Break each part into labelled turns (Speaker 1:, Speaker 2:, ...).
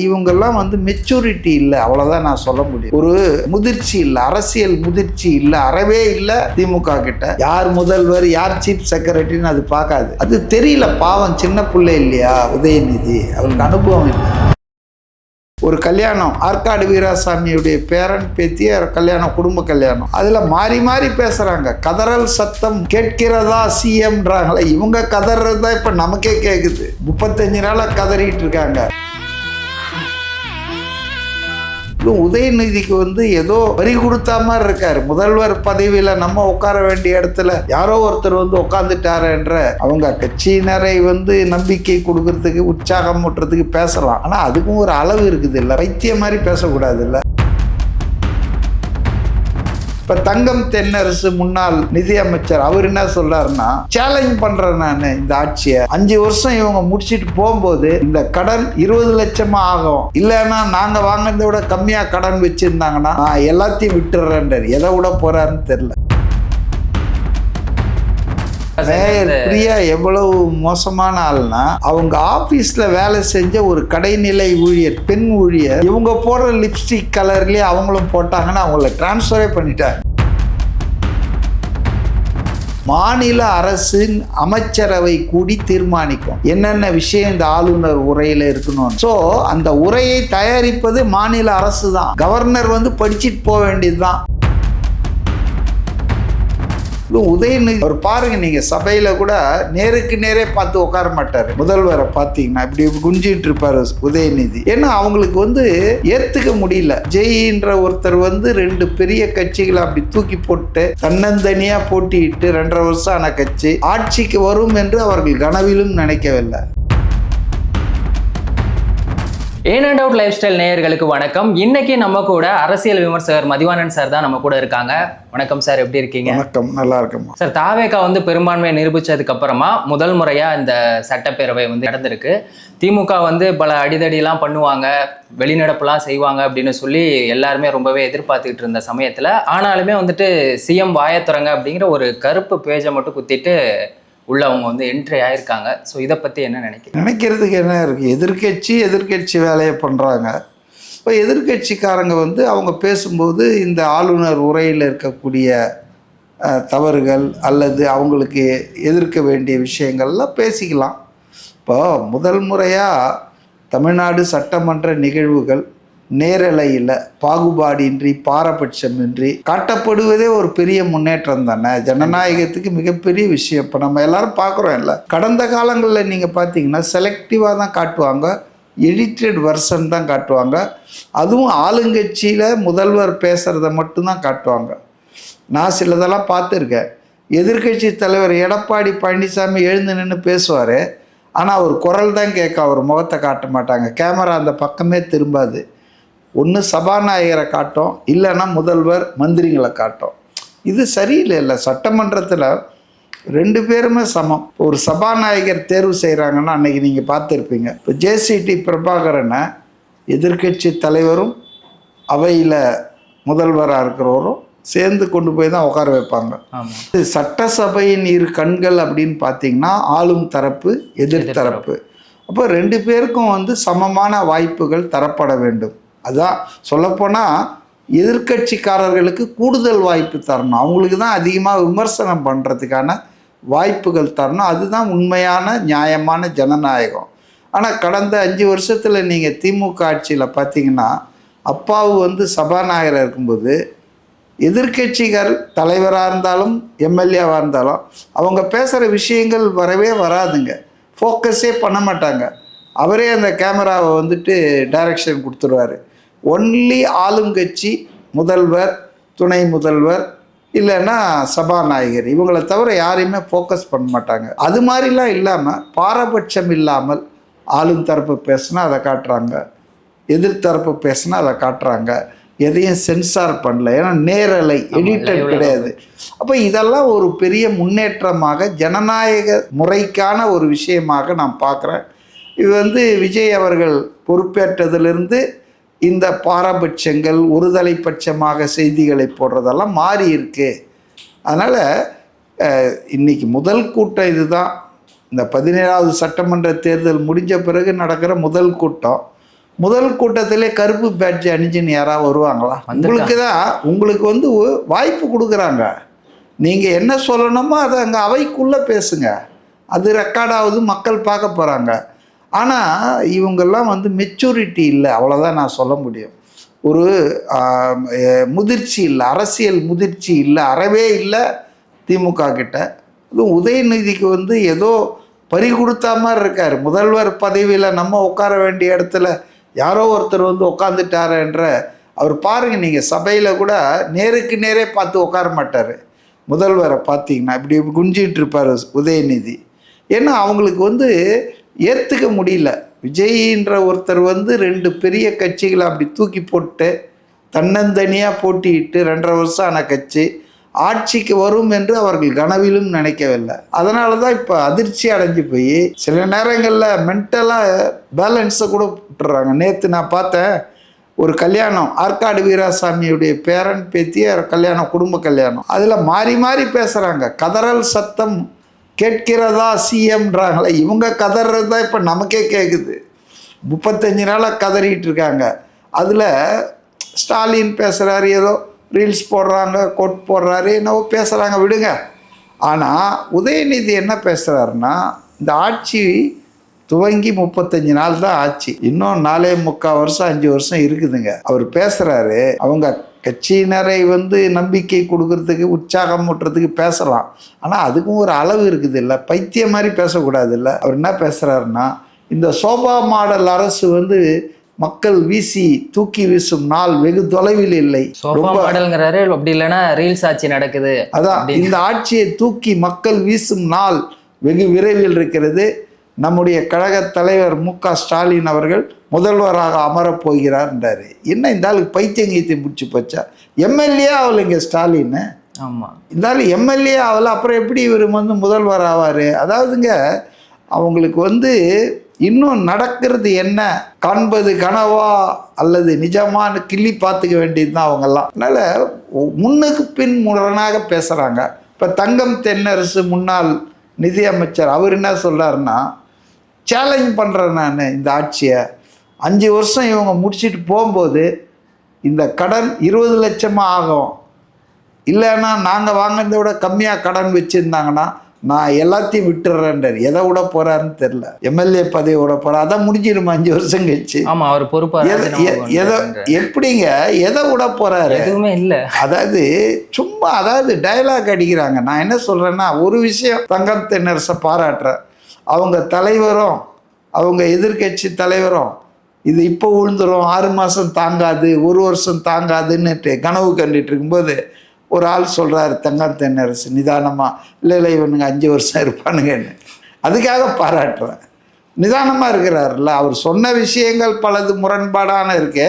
Speaker 1: இவங்கெல்லாம் மெச்சூரிட்டி இல்லை, அவ்வளோதான் நான் சொல்ல முடியும். ஒரு முதிர்ச்சி இல்லை, அரசியல் முதிர்ச்சி இல்லை, அறவே இல்லை திமுக கிட்ட. யார் முதல்வர், யார் சீஃப் செக்ரட்டரின்னு அது பார்க்காது. அது தெரியல, பாவம் சின்ன பிள்ளை இல்லையா உதயநிதி, அவருக்கு அனுபவம் இல்லை. ஒரு கல்யாணம், ஆற்காடு வீராசாமியுடைய பேரன் பேத்திய கல்யாணம், குடும்ப கல்யாணம், அதுல மாறி மாறி பேசுறாங்க. கதறல் சத்தம் கேட்கிறதா சிஎம்ன்றாங்களே, இவங்க கதறதா இப்ப நமக்கே கேக்குது. 35 நாளா கதறிட்டு இருக்காங்க. உதயநிதிக்கு ஏதோ வரி கொடுத்த மாதிரி இருக்காரு. முதல்வர் பதவியில நம்ம உட்கார வேண்டிய இடத்துல யாரோ ஒருத்தர் உட்காந்துட்டாரு என்ற அவங்க கட்சியினரை நம்பிக்கை கொடுக்கறதுக்கு, உற்சாகம் ஊட்டுறதுக்கு பேசலாம். ஆனா அதுக்கும் ஒரு அளவு இருக்குது இல்ல, பைத்தியம் மாதிரி பேசக்கூடாது இல்ல. இப்ப தங்கம் தென்னரசு முன்னாள் நிதி அமைச்சர் அவர் என்ன சொல்றாருன்னா, சேலஞ்ச் பண்றேன் நான் இந்த ஆட்சியை, 5 வருஷம் இவங்க முடிச்சுட்டு போகும்போது இந்த கடன் 20 லட்சமா ஆகும், இல்லைன்னா நாங்க வாங்கினதை விட கம்மியா கடன் வச்சிருந்தாங்கன்னா நான் எல்லாத்தையும் விட்டுறேன். எதை விட போறாருன்னு தெரியல. பிரியா எவ்வளவு மோசமான ஆள்னா, அவங்க ஆபீஸ்ல வேலை செஞ்ச ஒரு கடைநிலை ஊழியர், பெண் ஊழியர், இவங்க போடுற லிப்ஸ்டிக் கலர்லயே அவங்களும் போட்டாங்கன்னா அவங்கள டிரான்ஸ்ஃபரே பண்ணிட்டாங்க. மாநில அரசின் அமைச்சரவை கூடி தீர்மானிக்கும் என்னென்ன விஷயம் இந்த ஆளுநர் உரையில இருக்கணும். சோ அந்த உரையை தயாரிப்பது மாநில அரசு தான். கவர்னர் படிச்சுட்டு போக வேண்டியதுதான். உதயநிதி அவர் பாருங்க, நீங்க சபையில கூட நேருக்கு நேரே பார்த்து உட்கார மாட்டாரு. முதல்வரை பார்த்தீங்கன்னா இப்படி குஞ்சிட்டு இருப்பாரு உதயநிதி. ஏன்னா அவங்களுக்கு ஏத்துக்க முடியல. ஜெயின்ற ஒருத்தர் 2 பெரிய கட்சிகளை அப்படி தூக்கி போட்டு தன்னந்தனியா போட்டியிட்டு 2.5 வருஷம் ஆன கட்சி ஆட்சிக்கு வரும் என்று அவர்கள் கனவிலும் நினைக்கவில்லை.
Speaker 2: In and out life style நேயர்களுக்கு வணக்கம். இன்னைக்கு நம்ம கூட அரசியல் விமர்சகர் மதிவாணன் சார் தான் நம்ம கூட இருக்காங்க. வணக்கம் சார், எப்படி இருக்கீங்க?
Speaker 1: வணக்கம், நல்லா இருக்கேன்
Speaker 2: சார். தாவேகா பெரும்பான்மையை நிரூபிச்சதுக்கு அப்புறமா முதல் முறையா இந்த சட்டப்பேரவை நடந்திருக்கு. திமுக பல அடிதடியெல்லாம் பண்ணுவாங்க, வெளிநடப்புலாம் செய்வாங்க அப்படின்னு சொல்லி எல்லாருமே ரொம்பவே எதிர்பார்த்துக்கிட்டு இருந்த சமயத்துல, ஆனாலுமே சிஎம் வாயத்துறங்க அப்படிங்கிற ஒரு கருப்பு பேஜை மட்டும் குத்திட்டு உள்ள அவங்க என்ட்ரி ஆயிருக்காங்க. ஸோ இதை பற்றி என்ன
Speaker 1: நினைக்கிறதுக்கு என்ன இருக்குது? எதிர்கட்சி வேலையை பண்ணுறாங்க. இப்போ எதிர்கட்சிக்காரங்க அவங்க பேசும்போது இந்த ஆளுநர் உரையில் இருக்கக்கூடிய தவறுகள் அல்லது அவங்களுக்கு எதிர்க்க வேண்டிய விஷயங்கள்லாம் பேசிக்கலாம். இப்போ முதல் முறையாக தமிழ்நாடு சட்டமன்ற நிகழ்வுகள் நேரலையில் பாகுபாடின்றி, பாரபட்சமின்றி காட்டப்படுவதே ஒரு பெரிய முன்னேற்றம் தானே, ஜனநாயகத்துக்கு மிகப்பெரிய விஷயம். இப்போ நம்ம எல்லாரும் பார்க்குறோம் இல்லை, கடந்த காலங்களில் நீங்கள் பார்த்தீங்கன்னா செலக்டிவாக தான் காட்டுவாங்க, எடிட்டட் வெர்ஷன் தான் காட்டுவாங்க. அதுவும் ஆளுங்கட்சியில் முதல்வர் பேசுகிறத மட்டும்தான் காட்டுவாங்க. நான் சிலதெல்லாம் பார்த்துருக்கேன். எதிர்கட்சி தலைவர் எடப்பாடி பழனிசாமி எழுந்து நின்று பேசுவார், ஆனால் அவர் குரல் தான் கேட்க, அவர் முகத்தை காட்ட மாட்டாங்க. கேமரா அந்த பக்கமே திரும்பாது. ஒன்று சபாநாயகரை காட்டும், இல்லைன்னா முதல்வர் மந்திரிகளை காட்டும். இது சரியில்லை. சட்டமன்றத்தில் 2 பேருமே சமம். ஒரு சபாநாயகர் தேர்வு செய்கிறாங்கன்னா அன்றைக்கி நீங்கள் பார்த்துருப்பீங்க. இப்போ ஜேசிடி பிரபாகரனை எதிர்கட்சி தலைவரும் அவையில் முதல்வராக இருக்கிறவரும் சேர்ந்து கொண்டு போய் தான் உட்கார வைப்பாங்க. சட்டசபையின் 2 கண்கள் அப்படின்னு பார்த்தீங்கன்னா ஆளும் தரப்பு, எதிர்த்தரப்பு. அப்போ 2 பேருக்கும் சமமான வாய்ப்புகள் தரப்பட வேண்டும். அதான் சொல்லப்போனால் எதிர்கட்சிக்காரர்களுக்கு கூடுதல் வாய்ப்பு தரணும், அவங்களுக்கு தான் அதிகமாக விமர்சனம் பண்ணுறதுக்கான வாய்ப்புகள் தரணும். அதுதான் உண்மையான நியாயமான ஜனநாயகம். ஆனால் கடந்த 5 வருஷத்தில் நீங்கள் திமுக ஆட்சியில் பார்த்தீங்கன்னா, அப்பாவு சபாநாயகராக இருக்கும்போது எதிர்கட்சிகள் தலைவராக இருந்தாலும் எம்எல்ஏவாக இருந்தாலும் அவங்க பேசுகிற விஷயங்கள் வரவே வராதுங்க, ஃபோக்கஸே பண்ண மாட்டாங்க. அவரே அந்த கேமராவை டைரக்ஷன் கொடுத்துருவார். ஒன்லி ஆளுங்கட்சி முதல்வர், துணை முதல்வர், இல்லைன்னா சபாநாயகர், இவங்களை தவிர யாரையுமே ஃபோக்கஸ் பண்ண மாட்டாங்க. அது மாதிரிலாம் இல்லாமல் பாரபட்சம் இல்லாமல் ஆளும் தரப்பு பேசுனா அதை காட்டுறாங்க, எதிர்த்தரப்பு பேசுனா அதை காட்டுறாங்க. எதையும் சென்சார் பண்ணல, ஏன்னா நேரலை, எடிட்டட் கிடையாது. அப்போ இதெல்லாம் ஒரு பெரிய முன்னேற்றமாக, ஜனநாயக முறைக்கான ஒரு விஷயமாக நான் பார்க்குறேன். இது விஜய் அவர்கள் பொறுப்பேற்றதிலிருந்து இந்த பாரபட்சங்கள், ஒருதலை பட்சமாக செய்திகளை போடுறதெல்லாம் மாறி இருக்கு. அதனால் இன்றைக்கி முதல் கூட்டம் இதுதான். இந்த 17வது சட்டமன்ற தேர்தல் முடிஞ்ச பிறகு நடக்கிற முதல் கூட்டம். முதல் கூட்டத்திலே கருப்பு பேட்ஜ் அணிஞ்சுன்னு யாராவது வருவாங்களா? உங்களுக்கு வந்து வாய்ப்பு கொடுக்குறாங்க. நீங்கள் என்ன சொல்லணுமோ அதை அங்கே அவைக்குள்ளே பேசுங்க, அது ரெக்கார்டாவது மக்கள் பார்க்க போகிறாங்க. ஆனால் இவங்கெல்லாம் வந்து மெச்சூரிட்டி இல்லை, அவ்வளோதான் நான் சொல்ல முடியும். ஒரு முதிர்ச்சி இல்லை, அரசியல் முதிர்ச்சி இல்லை, அறவே இல்லை திமுக கிட்ட. அதுவும் உதயநிதிக்கு வந்து ஏதோ பறி கொடுத்தா மாதிரி இருக்கார். முதல்வர் பதவியில் நம்ம உட்கார வேண்டிய இடத்துல யாரோ ஒருத்தர் வந்து உட்காந்துட்டாருன்ற அவர் பாருங்கள், நீங்கள் சபையில் கூட நேருக்கு நேரே பார்த்து உட்கார மாட்டார். முதல்வரை பார்த்தீங்கன்னா இப்படி குஞ்சிட்டு இருப்பார் உதயநிதி. ஏன்னா அவங்களுக்கு வந்து ஏற்றுக்க முடியல. விஜய்ன்ற ஒருத்தர் வந்து 2 பெரிய கட்சிகளை அப்படி தூக்கி போட்டு தன்னந்தனியாக போட்டியிட்டு 2.5 வருஷம் ஆன கட்சி ஆட்சிக்கு வரும் என்று அவர்கள் கனவிலும் நினைக்கவில்லை. அதனால தான் இப்போ அதிர்ச்சி அடைஞ்சு போய் சில நேரங்களில் மென்டலாக பேலன்ஸை கூட விட்டுறாங்க. நேற்று நான் பார்த்தேன் ஒரு கல்யாணம், ஆற்காடு வீராசாமியுடைய பேரன் பேத்திய கல்யாணம், குடும்ப கல்யாணம். அதில் மாறி மாறி பேசுகிறாங்க. கதறல் சத்தம் கேட்கிறதா சிஎம்ன்றாங்களே, இவங்க கதறது தான் இப்போ நமக்கே கேட்குது. 35 நாளாக கதறிட்டு இருக்காங்க. அதில் ஸ்டாலின் பேசுகிறாரு, ஏதோ ரீல்ஸ் போடுறாங்க, கோட் போடுறாரு, என்னவோ பேசுகிறாங்க, விடுங்க. ஆனால் உதயநிதி என்ன பேசுகிறாருன்னா, இந்த ஆட்சி துவங்கி 35 நாள் தான் ஆச்சு, இன்னும் 4.25 வருஷம் 5 வருஷம் இருக்குதுங்க. அவர் பேசுகிறாரு, அவங்க கட்சியினரை வந்து நம்பிக்கை கொடுக்கறதுக்கு உற்சாகம் ஊட்டுறதுக்கு பேசலாம், ஆனால் அதுக்கும் ஒரு அளவு இருக்குது இல்லை, பைத்தியம் மாதிரி பேசக்கூடாது இல்லை. அவர் என்ன பேசுகிறாருன்னா, இந்த சோபா மாடல் அரசு வந்து மக்கள் வீசி தூக்கி வீசும் நாள் வெகு தொலைவில் இல்லை.
Speaker 2: ரொம்ப மாடல்ங்கிறாரு, அப்படி இல்லைன்னா ரீல்ஸ் ஆட்சி நடக்குது.
Speaker 1: அதான், இந்த ஆட்சியை தூக்கி மக்கள் வீசும் நாள் வெகு விரைவில் இருக்கிறது. நம்முடைய கழக தலைவர் மு.க. ஸ்டாலின் அவர்கள் முதல்வராக அமரப் போகிறார்ன்றாரு. என்ன இந்த ஆளுக்கு பைத்தியங்கீத்தை பிடிச்சி போச்சா? எம்எல்ஏ ஆகலைங்க ஸ்டாலின்.
Speaker 2: ஆமாம்,
Speaker 1: இந்த ஆள் எம்எல்ஏ ஆகலை, அப்புறம் எப்படி இவர் வந்து முதல்வர் ஆவார்? அதாவதுங்க அவங்களுக்கு வந்து இன்னும் நடக்கிறது என்ன, காண்பது கனவா அல்லது நிஜமானு கிள்ளி பார்த்துக்க வேண்டியது தான் அவங்கெல்லாம். அதனால் முன்னுக்கு பின் முரணாக பேசுகிறாங்க. இப்போ தங்கம் தென்னரசு முன்னாள் நிதியமைச்சர் அவர் என்ன சொல்கிறாருன்னா, சேலஞ்ச் பண்ணுறேன் நான் இந்த ஆட்சியை, 5 வருஷம் இவங்க முடிச்சுட்டு போகும்போது இந்த கடன் 20 லட்சமாக ஆகும், இல்லைன்னா நாங்கள் வாங்கினதை விட கம்மியாக கடன் வச்சுருந்தாங்கன்னா நான் எல்லாத்தையும் விட்டுறேன்றார். எதை விட போகிறாருன்னு தெரில. எம்எல்ஏ பதவி விட போகிறார், அதான் முடிஞ்சிடுமா 5 வருஷம் கழிச்சு.
Speaker 2: ஆமாம், அவர் பொறுப்பாக
Speaker 1: எப்படிங்க எதை விட போகிறாரு?
Speaker 2: எதுவுமே இல்லை.
Speaker 1: அதாவது சும்மா அதாவது டைலாக் அடிக்கிறாங்க. நான் என்ன சொல்கிறேன்னா, ஒரு விஷயம் தங்கம் தென்னரசை பாராட்டுறேன். அவங்க தலைவரும் அவங்க எதிர்கட்சி தலைவரும் இது இப்போ விழுந்துடும், 6 மாதம் தாங்காது, 1 வருஷம் தாங்காதுன்னுட்டு கனவு கண்டுட்டு இருக்கும்போது ஒரு ஆள் சொல்கிறாரு தங்கம் தென்னரசு நிதானமாக, இல்லை இவனுங்க 5 வருஷம் இருப்பானுங்கன்னு. அதுக்காக பாராட்டுறேன். நிதானமாக இருக்கிறாருல்ல. அவர் சொன்ன விஷயங்கள் பலது முரண்பாடான இருக்கு.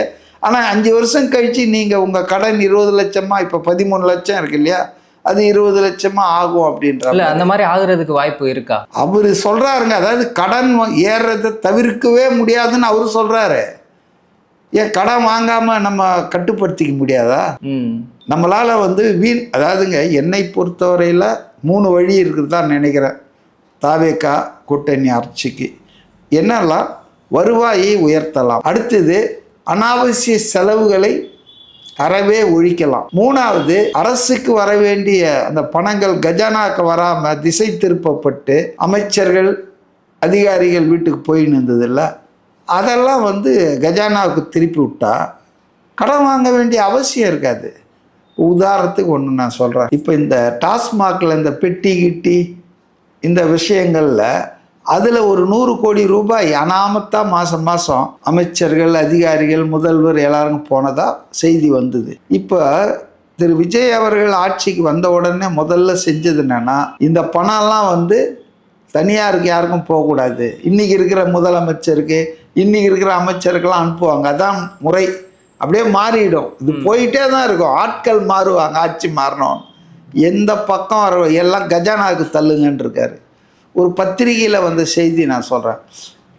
Speaker 1: ஆனால் 5 வருஷம் கழித்து நீங்கள் உங்கள் கடன் 20 லட்சமா, இப்போ 13 லட்சம் இருக்கு இல்லையா, அது 20 லட்சமா ஆகும் அப்படின்ற.
Speaker 2: இல்லை, அந்த மாதிரி ஆகுறதுக்கு வாய்ப்பு இருக்கா?
Speaker 1: அவர் சொல்கிறாருங்க, அதாவது கடன் ஏறுறதை தவிர்க்கவே முடியாதுன்னு அவர் சொல்கிறாரு. ஏன் கடன் வாங்காமல் நம்ம கட்டுப்படுத்திக்க முடியாதா? நம்மளால் வந்து அதாவதுங்க என்னை பொறுத்தவரையில் 3 வழி இருக்குது தான் நினைக்கிறேன் தாவேகா கூட்டணி ஆட்சிக்கு. என்னெல்லாம், வருவாயை உயர்த்தலாம், அடுத்தது அனாவசிய செலவுகளை அறவே ஒழிக்கலாம், 3வது அரசுக்கு வர வேண்டிய அந்த பணங்கள் கஜானாக்கு வராமல் திசை திருப்பப்பட்டு அமைச்சர்கள் அதிகாரிகள் வீட்டுக்கு போயின்னு இருந்ததில்ல, அதெல்லாம் வந்து கஜானாவுக்கு திருப்பி விட்டா கடன் வாங்க வேண்டிய அவசியம் இருக்காது. உதாரணத்துக்கு ஒன்று நான் சொல்கிறேன். இப்போ இந்த டாஸ்மாகில் இந்த பெட்டி கிட்டி இந்த விஷயங்களில் அதில் ஒரு 100 கோடி ரூபாய் அனாமத்தான் மாதம் மாதம் அமைச்சர்கள் அதிகாரிகள் முதல்வர் எல்லாரும் போனதாக செய்தி வந்தது. இப்போ திரு விஜய் அவர்கள் ஆட்சிக்கு வந்த உடனே முதல்ல செஞ்சது என்னென்னா, இந்த பணம்லாம் வந்து தனியாருக்கு யாருக்கும் போகக்கூடாது, இன்றைக்கி இருக்கிற முதலமைச்சருக்கு இன்றைக்கி இருக்கிற அமைச்சருக்கெல்லாம் அனுப்புவாங்க, அதான் முறை. அப்படியே மாறிடும், இது போயிட்டே தான் இருக்கும், ஆட்கள் மாறுவாங்க, ஆட்சி மாறணும், எந்த பக்கம் வர எல்லாம் கஜானாவுக்கு தள்ளுங்கன்னு இருக்காரு. ஒரு பத்திரிகையில் வந்த செய்தி நான் சொல்கிறேன்.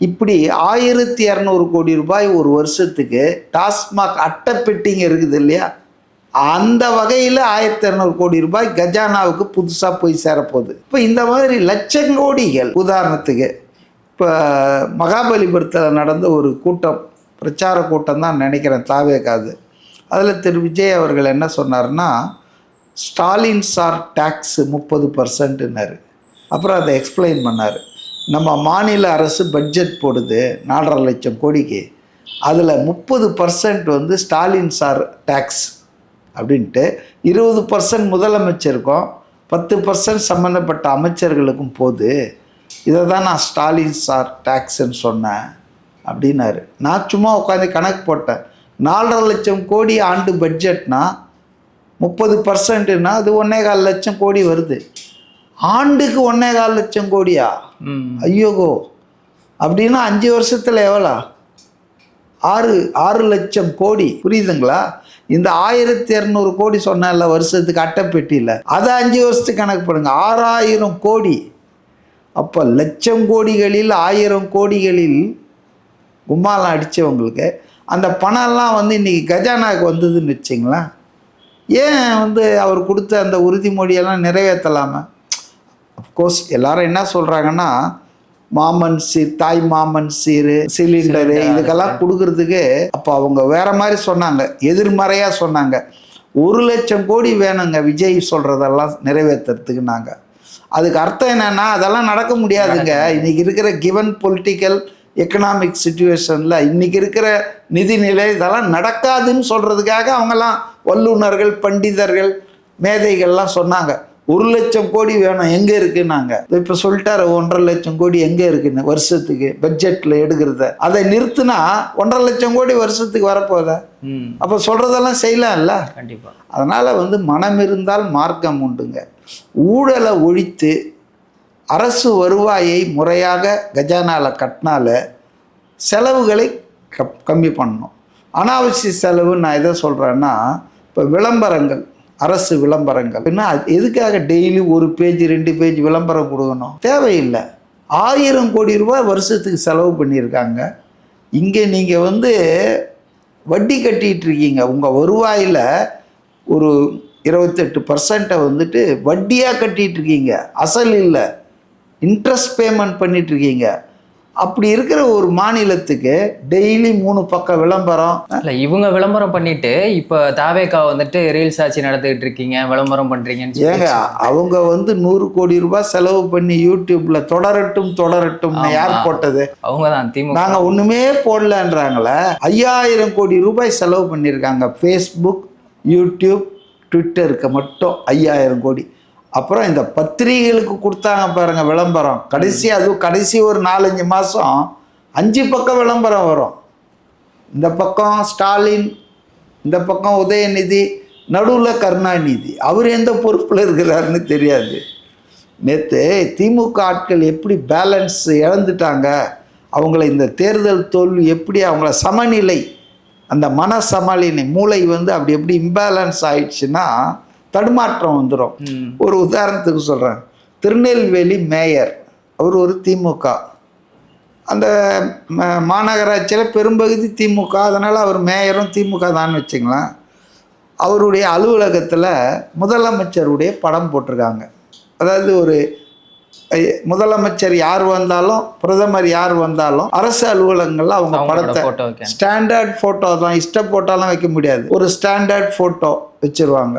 Speaker 1: இப்படி 1200 கோடி ரூபாய் ஒரு வருஷத்துக்கு டாஸ்மாக் அட்டை பெட்டிங்க இருக்குது இல்லையா, அந்த வகையில் 1200 கோடி ரூபாய் கஜானாவுக்கு புதுசாக போய் சேரப்போகுது. இப்போ இந்த மாதிரி லட்சங்கோடிகள், உதாரணத்துக்கு இப்போ மகாபலிபுரத்தில் நடந்த ஒரு கூட்டம், பிரச்சார கூட்டம் தான் நினைக்கிறேன் தாவேக்காது. அதில் திரு விஜய் அவர்கள் என்ன சொன்னார்னா, ஸ்டாலின் சார் டேக்ஸு 30%ன்னாரு. அப்புறம் அதை எக்ஸ்பிளைன் பண்ணார். நம்ம மாநில அரசு பட்ஜெட் போடுது 4.5 லட்சம் கோடிக்கு, அதில் 30% வந்து ஸ்டாலின் சார் டேக்ஸ் அப்படின்ட்டு, 20% முதலமைச்சருக்கும் 10% சம்மந்தப்பட்ட அமைச்சர்களுக்கும் போகுது. இதை தான் நான் ஸ்டாலின் சார் டேக்ஸுன்னு சொன்னேன் அப்படின்னாரு. நான் சும்மா உட்காந்து கணக்கு போட்டேன். 4.5 லட்சம் கோடி ஆண்டு பட்ஜெட்னா 30%னா அது 1.25 லட்சம் கோடி வருது. ஆண்டுக்கு 1.25 லட்சம் கோடியா? ஐயோகோ! அப்படின்னா 5 வருஷத்தில் எவ்வளோ? 6 லட்சம் கோடி. புரியுதுங்களா? இந்த 1200 கோடி சொன்னேன்ல வருஷத்துக்கு அட்டைப்பெட்டியில், அதை 5 வருஷத்துக்கு கணக்கு பண்ணுங்க. 6000 கோடி. அப்போ லட்சம் கோடிகளில் 1000 கோடிகளில் கும்மாலாம் அடித்தவங்களுக்கு அந்த பணம்லாம் வந்து இன்றைக்கி கஜானாவுக்கு வந்ததுன்னு வச்சிங்களேன். ஏன் வந்து அவர் கொடுத்த அந்த உறுதிமொழியெல்லாம் நிறைவேற்றலாமா? அஃப்கோர்ஸ் எல்லாரும் என்ன சொல்கிறாங்கன்னா, மாமன் சீர், தாய் மாமன் சீரு, சிலிண்டரு இதுக்கெல்லாம் கொடுக்கறதுக்கு அப்போ அவங்க வேற மாதிரி சொன்னாங்க, எதிர்மறையாக சொன்னாங்க. 1 லட்சம் கோடி வேணுங்க விஜய் சொல்கிறதெல்லாம் நிறைவேற்றுறதுக்கு. நாங்கள் அதுக்கு அர்த்தம் என்னென்னா, அதெல்லாம் நடக்க முடியாதுங்க. இன்றைக்கி இருக்கிற கிவன் பொலிட்டிக்கல் எக்கனாமிக் சுச்சுவேஷனில், இன்றைக்கி இருக்கிற நிதிநிலை இதெல்லாம் நடக்காதுன்னு சொல்கிறதுக்காக அவங்கெல்லாம் வல்லுநர்கள், பண்டிதர்கள், மேதைகள்லாம் சொன்னாங்க 1 லட்சம் கோடி வேணும். எங்கே இருக்குன்னாங்க. இப்போ சொல்லிட்டாரு 1.5 லட்சம் கோடி எங்கே இருக்குன்னு வருஷத்துக்கு பட்ஜெட்டில் எடுக்கிறத. அதை நிறுத்தினா 1.5 லட்சம் கோடி வருஷத்துக்கு வரப்போதா? அப்போ சொல்கிறதெல்லாம் செய்யலாம்ல.
Speaker 2: கண்டிப்பாக.
Speaker 1: அதனால் வந்து மனம் இருந்தால் மார்க்கம் உண்டுங்க. ஊழலை ஒழித்து அரசு வருவாயை முறையாக கஜானாவில் கட்டினால செலவுகளை கம்மி பண்ணணும். அனாவசிய செலவு நான் எதை சொல்கிறேன்னா, இப்போ விளம்பரங்கள், அரசு விளம்பரங்கள் என்ன, எதுக்காக டெய்லி 1 பேஜ் 2 பேஜ் விளம்பரம் கொடுக்கணும்? தேவையில்லை. 1000 கோடி ரூபாய் வருஷத்துக்கு செலவு பண்ணியிருக்காங்க. இங்கே நீங்கள் வந்து வட்டி கட்டிகிட்டு இருக்கீங்க. உங்கள் வருவாயில் ஒரு 28% வந்துட்டு வட்டியாக கட்டிகிட்டு இருக்கீங்க. அசல் இல்லை, இன்ட்ரெஸ்ட் பேமெண்ட் பண்ணிகிட்ருக்கீங்க. அப்படி இருக்கிற ஒரு மாநிலத்துக்கு டெய்லி 3 பக்கம் விளம்பரம்.
Speaker 2: இல்லை, இவங்க விளம்பரம் பண்ணிட்டு இப்போ தாவேக்கா வந்துட்டு ரீல்ஸ் ஆட்சி நடத்திக்கிட்டு இருக்கீங்க, விளம்பரம் பண்ணுறீங்கன்னு.
Speaker 1: ஏங்க, அவங்க வந்து 100 கோடி ரூபாய் செலவு பண்ணி யூடியூப்ல தொடரட்டும் யார் போட்டது?
Speaker 2: அவங்க தான். திமுக. நாங்கள்
Speaker 1: ஒன்றுமே போடலன்றாங்களே. 5000 கோடி ரூபாய் செலவு பண்ணியிருக்காங்க. ஃபேஸ்புக், யூடியூப், ட்விட்டருக்கு மட்டும் 5000 கோடி. அப்புறம் இந்த பத்திரிகைகளுக்கு கொடுத்தாங்க பாருங்க விளம்பரம். அதுவும் கடைசி ஒரு 4-5 மாதம் 5 பக்கம் விளம்பரம் வரும். இந்த பக்கம் ஸ்டாலின், இந்த பக்கம் உதயநிதி, நடுவில் கருணாநிதி. அவர் எந்த பொறுப்பில் இருக்கிறாருன்னு தெரியாது. நேற்று திமுக ஆட்கள் எப்படி பேலன்ஸ் இழந்துட்டாங்க, அவங்கள இந்த தேர்தல் தோல்வி எப்படி அவங்கள சமநிலை, அந்த மன சமநிலை, மூளை வந்து அப்படி எப்படி இம்பேலன்ஸ் ஆயிடுச்சுன்னா தடுமாற்றம் வந்துடும். ஒரு உதாரணத்துக்கு சொல்கிறேன். திருநெல்வேலி மேயர், அவர் ஒரு திமுக. அந்த மாநகராட்சியில் பெரும்பகுதி திமுக, அதனால் அவர் மேயரும் திமுக தான் வச்சுங்களேன். அவருடைய அலுவலகத்தில் முதலமைச்சருடைய படம் போட்டிருக்காங்க. அதாவது ஒரு முதலமைச்சர் யார் வந்தாலும், பிரதமர் யார் வந்தாலும் அரசு அலுவலகங்களில் அவங்க படத்தை ஸ்டாண்டர்ட் ஃபோட்டோ தான், இஷ்ட ஃபோட்டோலாம் வைக்க முடியாது, ஒரு ஸ்டாண்டர்ட் ஃபோட்டோ வச்சுருவாங்க.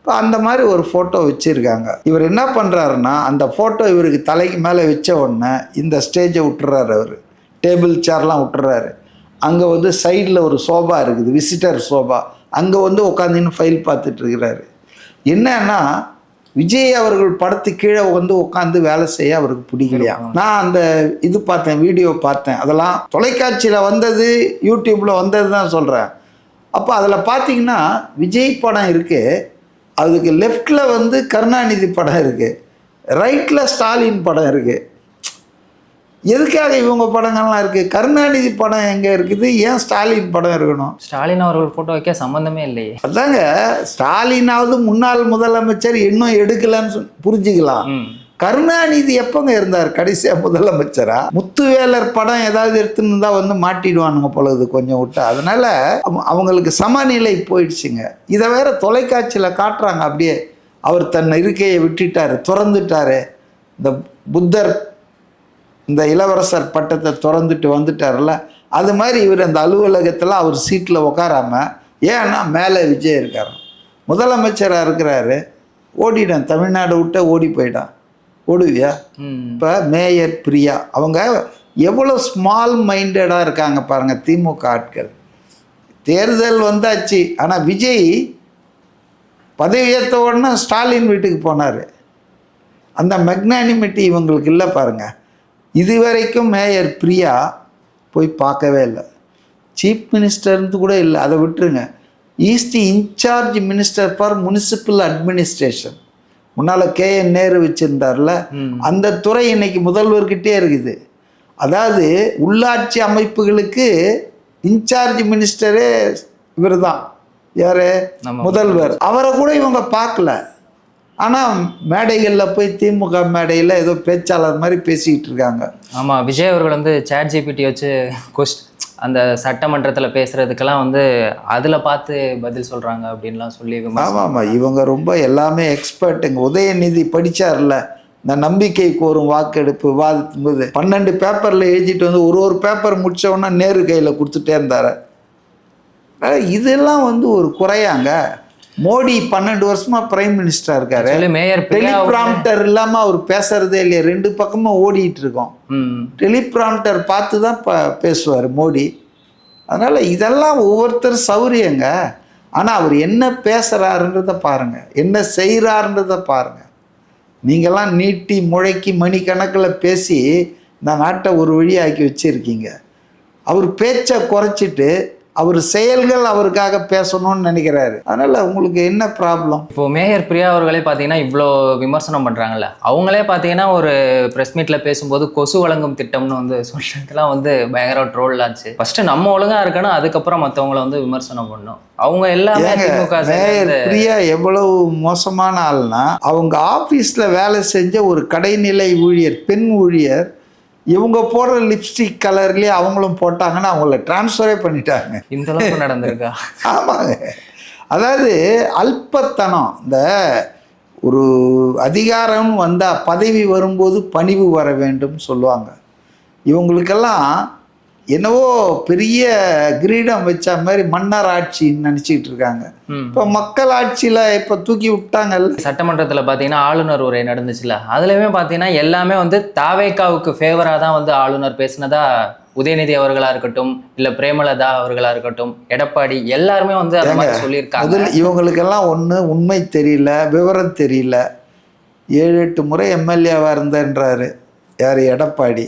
Speaker 1: இப்போ அந்த மாதிரி ஒரு ஃபோட்டோ வச்சுருக்காங்க. இவர் என்ன பண்ணுறாருன்னா, அந்த ஃபோட்டோ இவருக்கு தலைக்கு மேலே வச்ச உடனே இந்த ஸ்டேஜை விட்டுறாரு. அவர் டேபிள் சேர்லாம் விட்டுறாரு. அங்கே வந்து சைடில் ஒரு சோபா இருக்குது, விசிட்டர் சோபா. அங்கே வந்து உட்காந்துன்னு ஃபைல் பார்த்துட்டு இருக்கிறாரு. என்னன்னா, விஜய் அவர்கள் படத்து கீழே வந்து உட்காந்து வேலை செய்ய அவருக்கு பிடிக்கலையா. நான் அந்த இது பார்த்தேன், வீடியோ பார்த்தேன். அதெல்லாம் தொலைக்காட்சியில் வந்தது, யூடியூப்பில் வந்தது தான் சொல்கிறேன். அப்போ அதில் பார்த்தீங்கன்னா விஜய் படம் இருக்குது, அதுக்கு லெஃப்டில் வந்து கருணாநிதி படம் இருக்குது, ரைட்டில் ஸ்டாலின் படம் இருக்குது. எதுக்காக இவங்க படங்கள்லாம் இருக்குது? கருணாநிதி படம் எங்கே இருக்குது? ஏன் ஸ்டாலின் படம் இருக்கணும்?
Speaker 2: ஸ்டாலின் அவர்கள் ஃபோட்டோ வைக்க சம்மந்தமே இல்லையே.
Speaker 1: அதாங்க, ஸ்டாலினாவது முன்னாள் முதலமைச்சர், இன்னும் எடுக்கலன்னு புரிஞ்சுக்கலாம். கருணாநிதி எப்போங்க இருந்தார் கடைசியாக முதலமைச்சரா? முத்துவேலர் படம் ஏதாவது எடுத்துன்னு தான் வந்து மாட்டிடுவானுங்க பொழுது கொஞ்சம் விட்டா. அதனால் அவங்களுக்கு சமநிலை போயிடுச்சுங்க. இதை வேற தொலைக்காட்சியில் காட்டுறாங்க. அப்படியே அவர் தன் இருக்கையை விட்டுட்டார், திறந்துட்டார். இந்த புத்தர், இந்த இளவரசர் பட்டத்தை திறந்துட்டு வந்துட்டார்ல, அது மாதிரி இவர் அந்த அலுவலகத்தில் அவர் சீட்டில் உட்காராமல், ஏன்னா மேலே விஜய் இருக்கார், முதலமைச்சராக இருக்கிறாரு, ஓடிடான், தமிழ்நாடு விட்ட ஓடி போயிட்டான். ஓடுவியா? இப்போ மேயர் பிரியா அவங்க எவ்வளோ ஸ்மால் மைண்டடாக இருக்காங்க பாருங்கள் திமுக ஆட்கள். தேர்தல் வந்தாச்சு, ஆனால் விஜய் பதவியேற்ற உடனே ஸ்டாலின் வீட்டுக்கு போனார். அந்த மெக்னானிமிட்டி இவங்களுக்கு இல்லை பாருங்கள். இதுவரைக்கும் மேயர் பிரியா போய் பார்க்கவே இல்லை. சீஃப் மினிஸ்டர்னு கூட இல்லை, அதை விட்டுருங்க. Is the incharge minister for municipal administration. முன்னால் KN நேரு வச்சுருந்தார்ல, அந்த துறை இன்னைக்கு முதல்வர்கிட்டே இருக்குது. அதாவது உள்ளாட்சி அமைப்புகளுக்கு இன்சார்ஜ் மினிஸ்டரே இவர் தான். யார்? முதல்வர். அவரை கூட இவங்க பார்க்கல. ஆனால் மேடைகளில் போய் திமுக மேடையில் ஏதோ பேச்சாளர் மாதிரி பேசிக்கிட்டு இருக்காங்க.
Speaker 2: ஆமாம், விஜய் அவர்கள் வந்து ChatGPT வச்சு அந்த சட்டமன்றத்தில் பேசுகிறதுக்கெல்லாம் வந்து அதில் பார்த்து பதில் சொல்கிறாங்க அப்படின்லாம் சொல்லி.
Speaker 1: ஆமாம், இவங்க ரொம்ப எல்லாமே எக்ஸ்பர்ட்டுங்க. உதயநிதி படித்தார்ல, இந்த நம்பிக்கை கோரும் வாக்கெடுப்பு விவாதிக்கும் போது 12 பேப்பரில் எழுதிட்டு வந்து ஒரு பேப்பர் முடித்தவொன்னே நேரு கையில் கொடுத்துட்டே இருந்தார். இதெல்லாம் வந்து ஒரு குறையாங்க. மோடி 12 வருஷமாக பிரைம் மினிஸ்டராக இருக்காரு. டெலிபிராம்டர் இல்லாமல் அவர் பேசுறதே இல்லையா, 2 பக்கமும் ஓடிட்டு இருக்கோம். டெலிபிராம்டர் பார்த்து தான் பேசுவார் மோடி. அதனால் இதெல்லாம் ஒவ்வொருத்தர் சௌரியங்க. ஆனால் அவர் என்ன பேசுகிறாருன்றதை பாருங்கள், என்ன செய்கிறாருன்றதை பாருங்கள். நீங்கள்லாம் நீட்டி முழைக்கி மணிக்கணக்கில் பேசி இந்த நாட்டை ஒரு வழியாக்கி வச்சுருக்கீங்க. அவர் பேச்சை குறைச்சிட்டு அவர் செயல்கள் அவருக்காக பேசணும்னு நினைக்கிறாரு. அதனால் உங்களுக்கு என்ன ப்ராப்ளம்?
Speaker 2: இப்போ மேயர் பிரியா அவர்களே பார்த்தீங்கன்னா இவ்வளோ விமர்சனம் பண்ணுறாங்கல்ல, அவங்களே பார்த்தீங்கன்னா ஒரு ப்ரெஸ் மீட்டில் பேசும்போது கொசு வழங்கும் திட்டம்னு வந்து சொல்றதுக்கெல்லாம் வந்து பயங்கர ட்ரோல் ஆச்சு. ஃபர்ஸ்ட் நம்ம ஒழுங்காக இருக்கணும், அதுக்கப்புறம் மற்றவங்கள வந்து விமர்சனம் பண்ணணும். அவங்க எல்லாமே
Speaker 1: மேயர் பிரியா எவ்வளவு மோசமான ஆள்னா, அவங்க ஆஃபீஸில் வேலை செஞ்ச ஒரு கடைநிலை ஊழியர், பெண் ஊழியர், இவங்க போடுற லிப்ஸ்டிக் கலர்லேயே அவங்களும் போட்டாங்கன்னா அவங்கள டிரான்ஸ்ஃபரே பண்ணிட்டாங்க.
Speaker 2: இந்த அளவுக்கு நடந்திருக்கா?
Speaker 1: ஆமாங்க. அதாவது அல்பத்தனம். இந்த ஒரு அதிகாரம் வந்தால், பதவி வரும்போது பணிவு வர வேண்டும் சொல்லுவாங்க. இவங்களுக்கெல்லாம் என்னவோ பெரிய கிரீடம் வச்ச மாதிரி மன்னர் ஆட்சின்னு நினச்சிக்கிட்டு இருக்காங்க. இப்போ மக்கள் ஆட்சியில் இப்போ தூக்கி விட்டாங்கல்ல.
Speaker 2: சட்டமன்றத்தில் பார்த்தீங்கன்னா ஆளுநர் உரை நடந்துச்சுல, அதுலேயுமே பார்த்தீங்கன்னா எல்லாமே வந்து தாவேக்காவுக்கு ஃபேவராக தான் வந்து ஆளுநர் பேசினதா உதயநிதி அவர்களாக இருக்கட்டும், இல்லை பிரேமலதா அவர்களாக இருக்கட்டும், எடப்பாடி எல்லாருமே வந்து அந்த மாதிரி சொல்லியிருக்காங்க.
Speaker 1: இவங்களுக்கெல்லாம் ஒன்று உண்மை தெரியல, விவரம் தெரியல. 7-8 முறை எம்எல்ஏவாக இருந்தன்றாரு யார்? எடப்பாடி.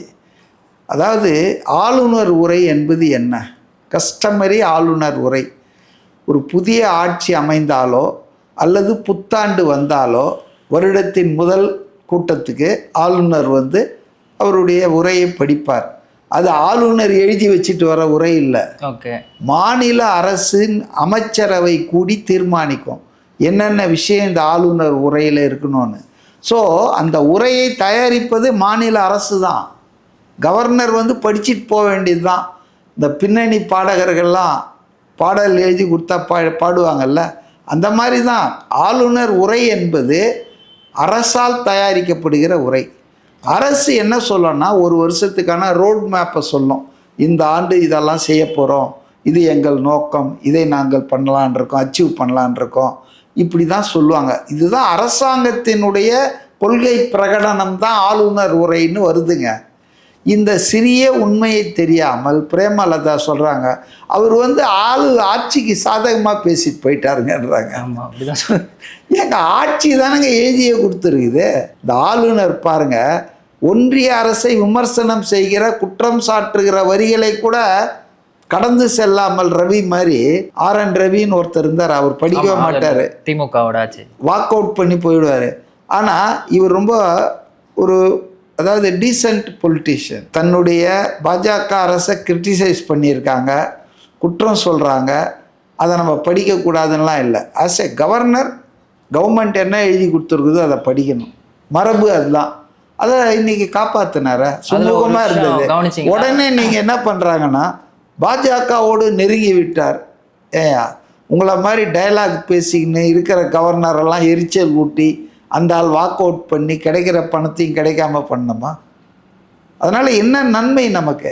Speaker 1: அதாவது ஆளுநர் உரை என்பது என்ன? கஸ்டமரி ஆளுநர் உரை. ஒரு புதிய ஆட்சி அமைந்தாலோ அல்லது புத்தாண்டு வந்தாலோ வருடத்தின் முதல் கூட்டத்துக்கு ஆளுநர் வந்து அவருடைய உரையை படிப்பார். அது ஆளுநர் எழுதி வச்சுட்டு வர உரை இல்லை.
Speaker 2: ஓகே.
Speaker 1: மாநில அரசின் அமைச்சரவை கூடி தீர்மானிக்கும் என்னென்ன விஷயம் இந்த ஆளுநர் உரையில் இருக்கணும்னு. ஸோ அந்த உரையை தயாரிப்பது மாநில அரசு தான். கவர்னர் வந்து படிச்சுட்டு போக வேண்டியது தான். இந்த பின்னணி பாடகர்கள்லாம் பாடல் எழுதி கொடுத்தா பாடுவாங்கல்ல, அந்த மாதிரி தான் ஆளுநர் உரை என்பது அரசால் தயாரிக்கப்படுகிற உரை. அரசு என்ன சொல்லணும்னா, ஒரு வருஷத்துக்கான ரோட் மேப்பை சொல்லும். இந்த ஆண்டு இதெல்லாம் செய்ய போகிறோம், இது எங்கள் நோக்கம், இதை நாங்கள் பண்ணலான் இருக்கோம், அச்சீவ் பண்ணலான் இருக்கோம், இப்படி தான் சொல்லுவாங்க. இதுதான் அரசாங்கத்தினுடைய கொள்கை பிரகடனம் தான் ஆளுநர் உரைன்னு வருதுங்க. இந்த சிறிய உண்மையை தெரியாமல் பிரேமலதா சொல்கிறாங்க, அவர் வந்து ஆட்சிக்கு சாதகமாக பேசிட்டு போயிட்டாருங்கன்றாங்க. எங்கள் ஆட்சி தானங்க எழுதியே கொடுத்துருக்குது. இந்த ஆளுநர் பாருங்கள், ஒன்றிய அரசை விமர்சனம் செய்கிற, குற்றம் சாட்டுகிற வரிகளை கூட கடந்து செல்லாமல் ரவி மாதிரி, RN ரவின்னு ஒருத்தர் இருந்தார், அவர் படிக்கவே மாட்டார்,
Speaker 2: திமுகவோட ஆச்சு,
Speaker 1: வாக் அவுட் பண்ணி போயிடுவார். ஆனால் இவர் ரொம்ப ஒரு, அதாவது டீசென்ட் பொலிட்டீஷியன். தன்னுடைய பாஜக அரசை கிரிட்டிசைஸ் பண்ணியிருக்காங்க, குற்றம் சொல்கிறாங்க, அதை நம்ம படிக்கக்கூடாதுன்னெலாம் இல்லை. ஆஸ் எ கவர்னர் கவர்மெண்ட் என்ன எழுதி கொடுத்துருக்குதோ அதை படிக்கணும், மரபு அதுதான். அதை இன்றைக்கி காப்பாற்றினார, சுமூகமாக இருந்தது. உடனே நீங்கள் என்ன பண்ணுறாங்கன்னா, பாஜகவோடு நெருங்கி விட்டார். ஏயா உங்களை மாதிரி டைலாக் பேசிக்கின்னு இருக்கிற கவர்னரெல்லாம் எரிச்சல் ஊட்டி அந்த ஆள் வாக் அவுட் பண்ணி கிடைக்கிற பணத்தையும் கிடைக்காம பண்ணணுமா? அதனால் என்ன நன்மை நமக்கு?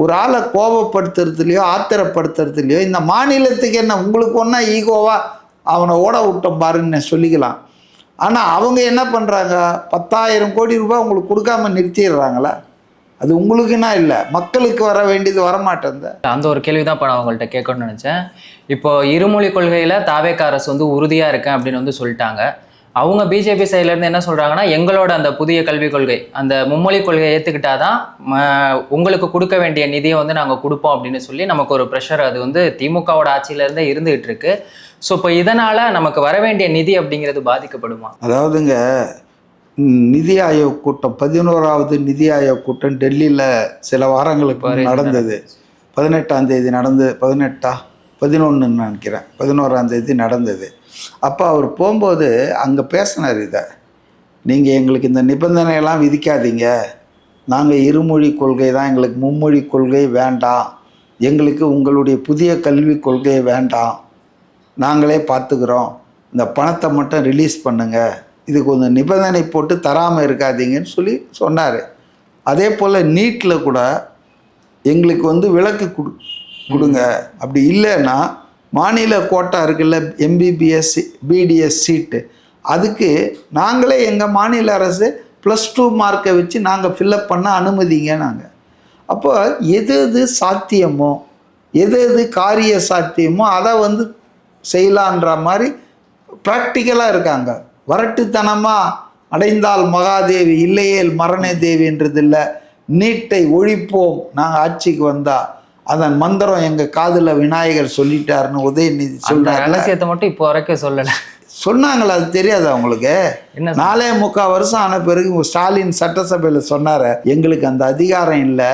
Speaker 1: ஒரு ஆளை கோபப்படுத்துறதுலையோ ஆத்திரப்படுத்துறதுலையோ இந்த மாநிலத்துக்கு என்ன, உங்களுக்கு ஒன்றா ஈகோவாக அவனை ஓட விட்டோம் பாருன்னு சொல்லிக்கலாம். ஆனால் அவங்க என்ன பண்ணுறாங்க, 10,000 கோடி ரூபாய் உங்களுக்கு கொடுக்காம நிறுத்திடுறாங்களா? அது உங்களுக்குன்னா இல்லை, மக்களுக்கு வர வேண்டியது வரமாட்டேங்குது.
Speaker 2: அந்த ஒரு கேள்வி தான் இப்போ நான் அவங்கள்ட்ட கேட்கணும்னு நினச்சேன். இப்போ இருமொழி கொள்கையில் தாவேக்கா அரசு வந்து உறுதியாக இருக்கேன் அப்படின்னு வந்து சொல்லிட்டாங்க. அவங்க பிஜேபி சைட்லேருந்து என்ன சொல்கிறாங்கன்னா, எங்களோட அந்த புதிய கல்விக் கொள்கை, அந்த மும்மொழி கொள்கையை ஏற்றுக்கிட்டாதான் உங்களுக்கு கொடுக்க வேண்டிய நிதியை வந்து நாங்கள் கொடுப்போம் அப்படின்னு சொல்லி நமக்கு ஒரு ப்ரெஷர் அது வந்து திமுகவோட ஆட்சியிலேருந்தே இருந்துகிட்டு இருக்கு. ஸோ இப்போ இதனால் நமக்கு வர வேண்டிய நிதி அப்படிங்கிறது பாதிக்கப்படுமா?
Speaker 1: அதாவதுங்க, நிதி ஆயோக் கூட்டம் 11வது நிதி ஆயோக் கூட்டம் டெல்லியில் சில வாரங்களுக்கு நடந்தது. 18ஆம் தேதி நடந்தது. 11 நினைக்கிறேன், 11ஆம் தேதி நடந்தது. அப்போ அவர் போகும்போது அங்கே பேசினார், இதை நீங்கள் எங்களுக்கு இந்த நிபந்தனையெல்லாம் விதிக்காதீங்க, நாங்கள் இருமொழி கொள்கை தான், எங்களுக்கு மும்மொழி கொள்கை வேண்டாம், எங்களுக்கு உங்களுடைய புதிய கல்விக் கொள்கை வேண்டாம், நாங்களே பார்த்துக்கிறோம், இந்த பணத்தை மட்டும் ரிலீஸ் பண்ணுங்கள், இது கொஞ்சம் நிபந்தனை போட்டு தராமல் இருக்காதீங்கன்னு சொல்லி சொன்னார். அதே போல் நீட்டில் கூட எங்களுக்கு வந்து விலக்கு கொடுங்க, அப்படி இல்லைன்னா மாநில கோட்டா இருக்குல்ல, எம்பிபிஎஸ் பிடிஎஸ் சீட்டு, அதுக்கு நாங்களே எங்கள் மாநில அரசு +2 மார்க்கை வச்சு நாங்கள் ஃபில்லப் பண்ண அனுமதிங்க நாங்கள். அப்போ எது எது சாத்தியமோ, எது எது காரிய சாத்தியமோ அதை வந்து செய்யலான்ற மாதிரி ப்ராக்டிக்கலாக இருக்காங்க. வரட்டுத்தனமாக அடைந்தால் மகாதேவி இல்லையேல் மரண தேவின்றது இல்லை. நீட்டை ஒழிப்போம் நாங்கள் ஆட்சிக்கு வந்தால், அதன் மந்திரம் எங்கள் காதில் விநாயகர் சொல்லிட்டாருன்னு உதயநிதி சொல்கிறாங்க.
Speaker 2: ரகசியத்தை மட்டும் இப்போ வரைக்கும் சொல்லலை,
Speaker 1: சொன்னாங்களா? அது தெரியாது அவங்களுக்கு. 4.25 வருஷம் ஆன பிறகு ஸ்டாலின் சட்டசபையில் சொன்னார், எங்களுக்கு அந்த அதிகாரம் இல்லை,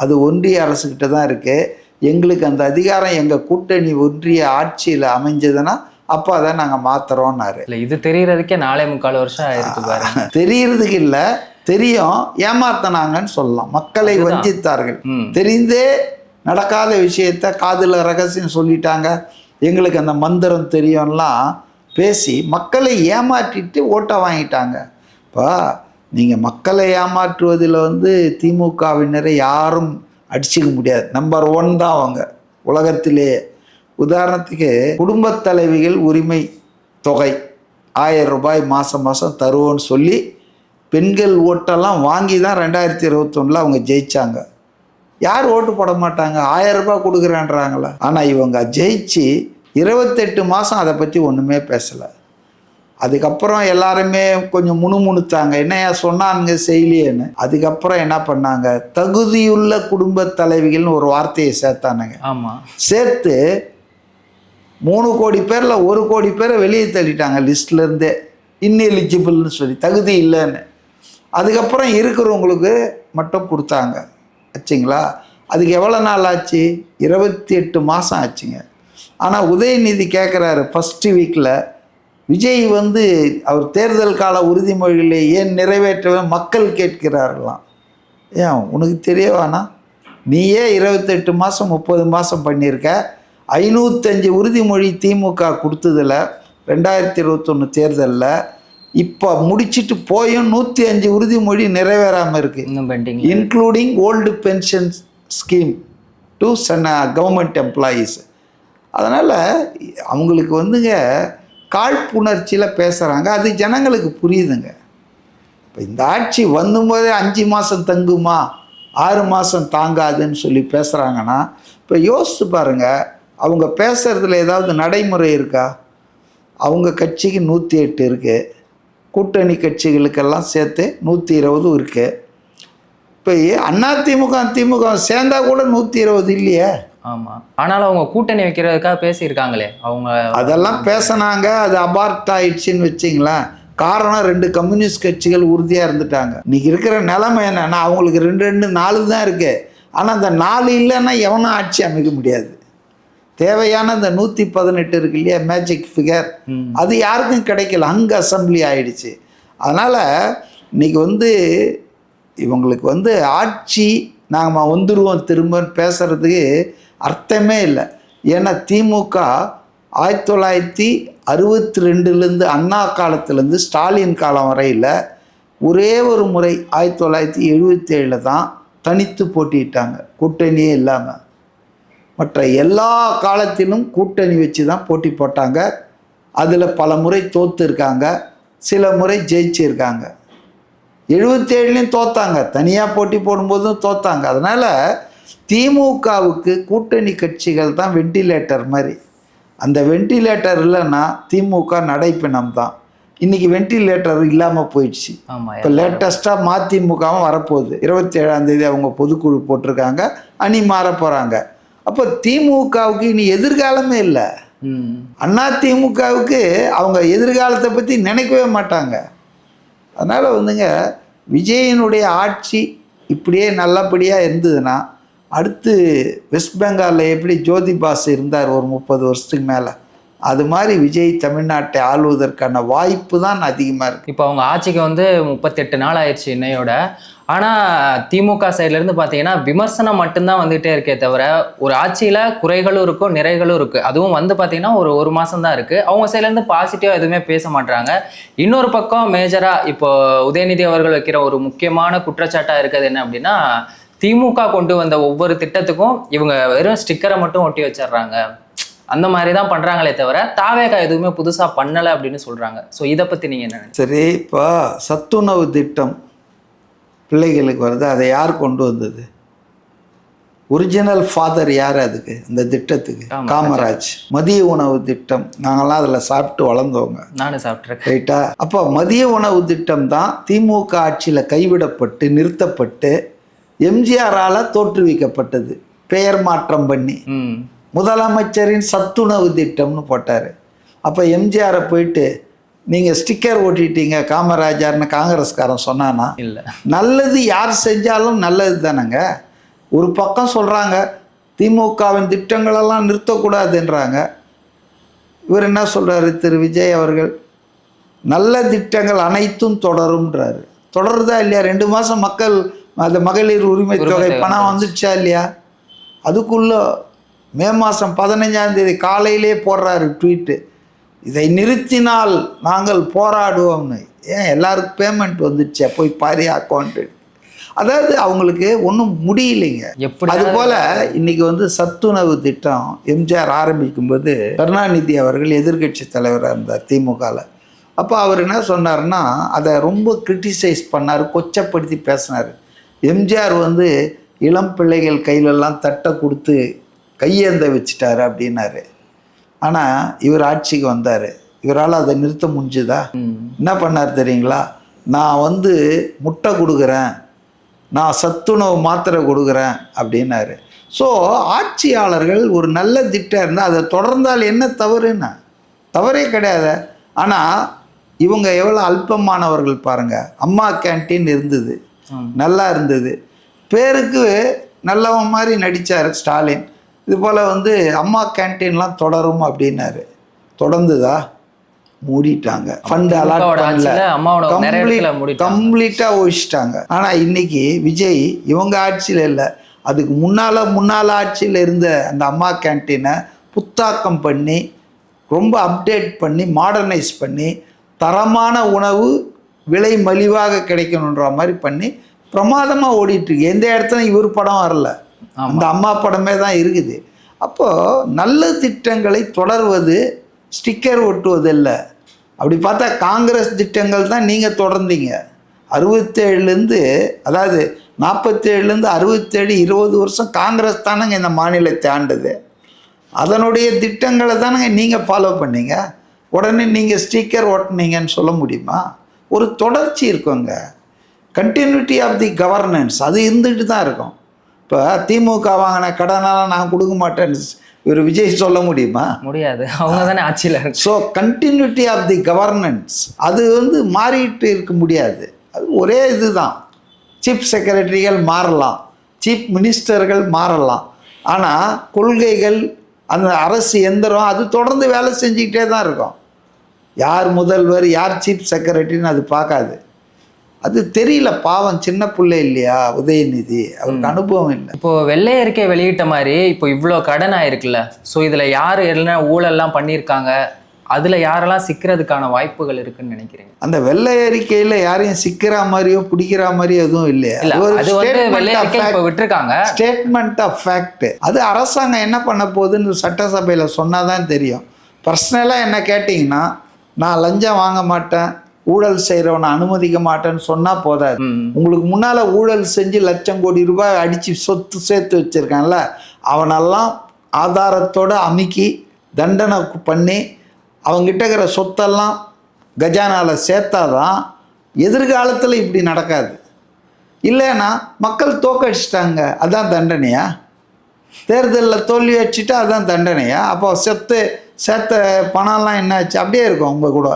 Speaker 1: அது ஒன்றிய அரசுக்கிட்ட தான் இருக்குது, எங்களுக்கு அந்த அதிகாரம் எங்கள் கூட்டணி ஒன்றிய ஆட்சியில் அமைஞ்சதுன்னா அப்போ அதை நாங்கள் மாற்றுறோன்னாரு.
Speaker 2: இல்லை, இது தெரியறதுக்கே 4.25 வருஷம் ஆயிருக்கு பாருங்க.
Speaker 1: தெரியறதுக்கு இல்லை, தெரியும், ஏமாத்தினாங்கன்னு சொல்லலாம், மக்களை வஞ்சித்தார்கள். தெரிந்தே நடக்காத விஷயத்த காதில் ரகசியம் சொல்லிட்டாங்க, எங்களுக்கு அந்த மந்திரம் தெரியும்லாம் பேசி மக்களை ஏமாற்றிட்டு ஓட்டை வாங்கிட்டாங்க. இப்போ நீங்கள் மக்களை ஏமாற்றுவதில் வந்து திமுகவினரை யாரும் அடிச்சிக்க முடியாது. நம்பர் 1 தான் அவங்க உலகத்திலே. உதாரணத்துக்கு குடும்பத் தலைவிகள் உரிமை தொகை 1000 ரூபாய் மாதம் தருவோன்னு சொல்லி பெண்கள் ஓட்டெல்லாம் வாங்கி தான் 2021 அவங்க ஜெயித்தாங்க. யார் ஓட்டு போட மாட்டாங்க? 1000 ரூபாய் கொடுக்குறேன்றாங்களே. ஆனால் இவங்க ஜெயிச்சு 28 மாதம் அதை பற்றி ஒன்றுமே பேசலை. அதுக்கப்புறம் எல்லாருமே கொஞ்சம் முணுமுணுத்தாங்க, என்னையா சொன்னானுங்க செய்யலையேன்னு. அதுக்கப்புறம் என்ன பண்ணாங்க, தகுதியுள்ள குடும்ப தலைவிகள்னு ஒரு வார்த்தையை சேர்த்தானுங்க.
Speaker 2: ஆமாம்,
Speaker 1: சேர்த்து 3 கோடி பேரில் 1 கோடி பேரை வெளியே தள்ளிட்டாங்க லிஸ்ட்லேருந்தே, இன்எலிஜிபிள்னு சொல்லி, தகுதி இல்லைன்னு. அதுக்கப்புறம் இருக்கிறவங்களுக்கு மட்டும் கொடுத்தாங்க. ஆச்சுங்களா? அதுக்கு எவ்வளோ நாள் ஆச்சு? 28 மாதம் ஆச்சுங்க. ஆனால் உதயநிதி கேட்குறாரு ஃபஸ்ட்டு வீக்கில், விஜய் வந்து அவர் தேர்தல் கால உறுதிமொழிகளை ஏன் நிறைவேற்றவே மக்கள் கேட்கிறார்களாம். ஏன் உனக்கு தெரியவானா? நீயே 28 மாதம் 30 மாதம் பண்ணியிருக்க. 505 உறுதிமொழி திமுக கொடுத்ததில் 2021 தேர்தலில் இப்போ முடிச்சுட்டு போயும் 105 உறுதிமொழி நிறைவேறாமல் இருக்குது, including old pension scheme to government employees. அதனால் அவங்களுக்கு வந்துங்க காழ்ப்புணர்ச்சியில் பேசுகிறாங்க, அது ஜனங்களுக்கு புரியுதுங்க. இப்போ இந்த ஆட்சி வந்தும்போதே 5 மாதம் தங்குமா 6 மாதம் தாங்காதுன்னு சொல்லி பேசுகிறாங்கன்னா, இப்போ யோசிச்சு பாருங்கள், அவங்க பேசுகிறதுல ஏதாவது நடைமுறை இருக்கா? அவங்க கட்சிக்கு 108 இருக்குது, கூட்டணி கட்சிகளுக்கெல்லாம் சேர்த்து 120 இருக்குது. இப்போ அதிமுக சேர்ந்தா கூட 120 இல்லையே.
Speaker 2: ஆமாம், ஆனாலும் அவங்க கூட்டணி வைக்கிறதுக்காக பேசியிருக்காங்களே அவங்க. அதெல்லாம்
Speaker 1: பேசினாங்க, அது அபார்ட் ஆயிடுச்சுன்னு வச்சிங்களேன். காரணம் 2 கம்யூனிஸ்ட் கட்சிகள் உறுதியாக இருந்துட்டாங்க. இன்றைக்கி இருக்கிற நிலைமை என்னன்னா, அவங்களுக்கு 2 4 தான் இருக்குது. ஆனால் அந்த 4 இல்லைன்னா எவனும் ஆட்சி அமைக்க முடியாது. தேவையான அந்த 118 இருக்கு இல்லையா, மேஜிக் ஃபிகர், அது யாருக்கும் கிடைக்கல, அங்கே அசம்பிளி ஆயிடுச்சு. அதனால் இன்றைக்கி வந்து இவங்களுக்கு வந்து ஆட்சி நாங்கள் வந்துடுவோம் திரும்ப பேசுகிறதுக்கு அர்த்தமே இல்லை. ஏன்னா திமுக 1962 அண்ணா காலத்துலேருந்து ஸ்டாலின் காலம் வரையில் ஒரே ஒரு முறை 1977 தான் தனித்து போட்டிட்டாங்க கூட்டணியே இல்லாமல். மற்ற எல்லா காலத்திலும் கூட்டணி வச்சு தான் போட்டி போட்டாங்க. அதில் பல முறை தோற்று இருக்காங்க, சில முறை ஜெயிச்சிருக்காங்க. 77லையும் தோத்தாங்க, தனியாக போட்டி போடும்போதும் தோத்தாங்க. அதனால் திமுகவுக்கு கூட்டணி கட்சிகள் தான் வெண்டிலேட்டர் மாதிரி. அந்த வெண்டிலேட்டர் இல்லைன்னா திமுக நடைப்பிணம் தான். இன்றைக்கி வெண்டிலேட்டர் இல்லாமல் போயிடுச்சு. இப்போ லேட்டஸ்ட்டாக மதிமுகவும் வரப்போகுது. 27ஆம் தேதி அவங்க பொதுக்குழு போட்டிருக்காங்க, அணி மாற போகிறாங்க. அப்போ திமுகவுக்கு இனி எதிர்காலமே இல்லை. அண்ணா திமுகவுக்கு அவங்க எதிர்காலத்தை பற்றி நினைக்கவே மாட்டாங்க. அதனால் வந்துங்க, விஜயனுடைய ஆட்சி இப்படியே நல்லபடியாக இருந்ததுன்னா அடுத்து வெஸ்ட் பெங்காலில் எப்படி ஜோதி பாசு இருந்தார் ஒரு 30 வருஷத்துக்கு மேலே, அது மாதிரி விஜய் தமிழ்நாட்டை ஆளுவதற்கான வாய்ப்பு தான் அதிகமாக இருக்குது.
Speaker 2: இப்போ அவங்க ஆட்சிக்கு வந்து 38 நாள் ஆயிடுச்சு இன்னையோட. ஆனால் திமுக சைட்லேருந்து பார்த்தீங்கன்னா விமர்சனம் மட்டும்தான் வந்துகிட்டே இருக்கே தவிர ஒரு ஆட்சியில் குறைகளும் இருக்கும் நிறைகளும் இருக்குது. அதுவும் வந்து பார்த்தீங்கன்னா ஒரு மாதம் தான் இருக்குது. அவங்க சைட்லேருந்து பாசிட்டிவாக எதுவுமே பேச மாட்டாங்க. இன்னொரு பக்கம் மேஜராக இப்போ உதயநிதி அவர்கள் வைக்கிற ஒரு முக்கியமான குற்றச்சாட்டாக இருக்கிறது என்ன அப்படின்னா, திமுக கொண்டு வந்த ஒவ்வொரு திட்டத்துக்கும் இவங்க வெறும் ஸ்டிக்கரை மட்டும் ஒட்டி வச்சிடுறாங்க, அந்த மாதிரி தான் பண்ணுறாங்களே தவிர தாவேகா எதுவுமே புதுசாக பண்ணலை அப்படின்னு சொல்கிறாங்க. ஸோ இதை பற்றி நீங்கள் என்ன?
Speaker 1: சரி, இப்போ சத்துணவு திட்டம் பிள்ளைகளுக்கு வருது, அதை யார் கொண்டு வந்தது? ஒரிஜினல் ஃபாதர் யார் அதுக்கு, இந்த திட்டத்துக்கு? காமராஜ். மதிய உணவு திட்டம், நாங்கள்லாம் அதில் சாப்பிட்டு வளர்ந்தவங்க,
Speaker 2: நானும் சாப்பிட்ருக்கேன்.
Speaker 1: ரைட்டா? அப்போ மதிய உணவு திட்டம் தான் திமுக ஆட்சியில் கைவிடப்பட்டு நிறுத்தப்பட்டு எம்ஜிஆரால் தோற்றுவிக்கப்பட்டது. பெயர் மாற்றம் பண்ணி முதலமைச்சரின் சத்துணவு திட்டம்னு போட்டார். அப்போ எம்ஜிஆரை போயிட்டு நீங்கள் ஸ்டிக்கர் ஓட்டிட்டீங்க காமராஜர்னு காங்கிரஸ்காரன் சொன்னானா?
Speaker 2: இல்லை. நல்லது
Speaker 1: யார் செஞ்சாலும் நல்லது தானேங்க. ஒரு பக்கம் சொல்கிறாங்க திமுகவின் திட்டங்களெல்லாம் நிறுத்தக்கூடாதுன்றாங்க. இவர் என்ன சொல்கிறாரு திரு விஜய் அவர்கள்? நல்ல திட்டங்கள் அனைத்தும் தொடரும்ன்றாரு. தொடருதா இல்லையா? 2 மாதம் மக்கள் அந்த மகளிர் உரிமை தொகை பணம் வந்துடுச்சா இல்லையா? அதுக்குள்ளே மே மாதம் 15ஆம் தேதி காலையிலே போடுறாரு ட்வீட்டு, இதை நிறுத்தினால் நாங்கள் போராடுவோம்னு. ஏன் எல்லாருக்கும் பேமெண்ட் வந்துடுச்சா? போய் பாரி அக்கௌண்ட்டு. அதாவது அவங்களுக்கு ஒன்றும் முடியலைங்க. அதுபோல் இன்றைக்கி வந்து சத்துணவு திட்டம் எம்ஜிஆர் ஆரம்பிக்கும்போது கருணாநிதி அவர்கள் எதிர்கட்சி தலைவராக இருந்தார் திமுகவில். அப்போ அவர் என்ன சொன்னார்னா, அதை ரொம்ப கிரிட்டிசைஸ் பண்ணார், கொச்சப்படுத்தி பேசினார். எம்ஜிஆர் வந்து இளம் பிள்ளைகள் கையிலெல்லாம் தட்டை கொடுத்து கையேந்த வச்சுட்டாரு அப்படின்னாரு. ஆனால் இவர் ஆட்சிக்கு வந்தார், இவரால் அதை நிறுத்த முடிஞ்சுதா? என்ன பண்ணார் தெரியுங்களா? நான் வந்து முட்டை கொடுக்குறேன், நான் சத்துணவு மாத்திரை கொடுக்குறேன் அப்படின்னாரு. ஸோ ஆட்சியாளர்கள் ஒரு நல்ல திட்டம் இருந்தால் அதை தொடர்ந்தால் என்ன தவறுன்னா? தவறே கிடையாது. ஆனால் இவங்க எவ்வளோ அல்பமானவர்கள் பாருங்கள். அம்மா கேன்டீன் இருந்தது, நல்லா இருந்தது, பேருக்கு நல்லவன் மாதிரி நடித்தார் ஸ்டாலின். இது போல் வந்து அம்மா கேன்டீன்லாம் தொடரும் அப்படின்னாரு. தொடர்ந்துதா? மூடிட்டாங்க. ஃபண்ட் அலாட் பண்ணல, கம்ப்ளீட்டாக ஒழிச்சிட்டாங்க. ஆனால் இன்னைக்கு விஜய் இவங்க ஆட்சியில் இல்லை, அதுக்கு முன்னால் ஆட்சியில் இருந்த அந்த அம்மா கேன்டீனை புத்தாக்கம் பண்ணி ரொம்ப அப்டேட் பண்ணி மாடர்னைஸ் பண்ணி தரமான உணவு விலை மலிவாக கிடைக்கணுன்ற மாதிரி பண்ணி பிரமாதமாக ஓடிட்டுருக்கு. எந்த இடத்துல இவர் படம் வரல, அந்த அம்மா படமே தான் இருக்குது. அப்போது நல்ல திட்டங்களை தொடர்வது ஸ்டிக்கர் ஒட்டுவதில்லை. அப்படி பார்த்தா காங்கிரஸ் திட்டங்கள் தான் நீங்கள் தொடர்ந்தீங்க. 67லேருந்து, அதாவது 47லேருந்து 67, 20 வருஷம் காங்கிரஸ் தானேங்க இந்த மாநிலத்தை ஆண்டது. அதனுடைய திட்டங்களை தானேங்க நீங்கள் ஃபாலோ பண்ணீங்க. உடனே நீங்கள் ஸ்டிக்கர் ஓட்டுனீங்கன்னு சொல்ல முடியுமா? ஒரு தொடர்ச்சி இருக்குங்க, கண்டினியூட்டி ஆஃப் தி கவர்னன்ஸ் அது இருந்துகிட்டு தான் இருக்கும். இப்போ திமுக வாங்கின கடனால நான் கொடுக்க மாட்டேன்னு இவர் விஜய் சொல்ல முடியுமா?
Speaker 2: முடியாது, அவங்க தானே ஆட்சியில்.
Speaker 1: So continuity of the governance அது வந்து மாறிட்டு இருக்க முடியாது. அது ஒரே இது தான். சீஃப் செக்ரட்டரிகள் மாறலாம், சீஃப் மினிஸ்டர்கள் மாறலாம், ஆனால் கொள்கைகள் அந்த அரசு எந்திரம் அது தொடர்ந்து வேலை செஞ்சுக்கிட்டே தான் இருக்கும். யார் முதல்வர் யார் சீஃப் செக்ரட்டரின்னு அது பார்க்காது. அது தெரியல, பாவம் சின்ன பிள்ளை இல்லையா உதயநிதி, அவருக்கு அனுபவம் இல்லை.
Speaker 2: இப்போ வெள்ளை அறிக்கை வெளியிட்ட மாதிரி இப்போ இவ்வளோ கடன் ஆயிருக்குல்ல, ஸோ இதில் யார் என்ன ஊழல்லாம் பண்ணியிருக்காங்க அதுல யாரெல்லாம் சிக்கிறதுக்கான வாய்ப்புகள் இருக்குன்னு நினைக்கிறீங்க?
Speaker 1: அந்த வெள்ளை அறிக்கையில் யாரையும் சிக்கிற மாதிரியோ பிடிக்கிற மாதிரியோ எதுவும் இல்லையா?
Speaker 2: இல்ல, அது வந்து வெள்ளை அறிக்கை இப்ப விட்டுருக்காங்க.
Speaker 1: Statement of fact. அது அரசாங்கம் என்ன பண்ண போகுதுன்னு சட்டசபையில் சொன்னாதான் தெரியும். பர்சனலாக என்ன கேட்டிங்கன்னா, நான் லஞ்சம் வாங்க மாட்டேன், ஊழல் செய்கிறவனை அனுமதிக்க மாட்டேன்னு சொன்னால் போதாது. உங்களுக்கு முன்னால் ஊழல் செஞ்சு லட்சம் கோடி ரூபாய் அடித்து சொத்து சேர்த்து வச்சுருக்கான்ல, அவனெல்லாம் ஆதாரத்தோடு அமுக்கி தண்டனை பண்ணி அவங்ககிட்ட இருக்கிற சொத்தெல்லாம் கஜானாவில் சேர்த்தாதான் எதிர்காலத்தில் இப்படி நடக்காது. இல்லைன்னா மக்கள் தோக்கடிச்சிட்டாங்க, அதான் தண்டனையா? தேர்தலில் தோல்வி வச்சுட்டா அதான் தண்டனையா? அப்போ சேர்த்த பணம்லாம் என்னாச்சு? அப்படியே இருக்கும் உங்க கூட.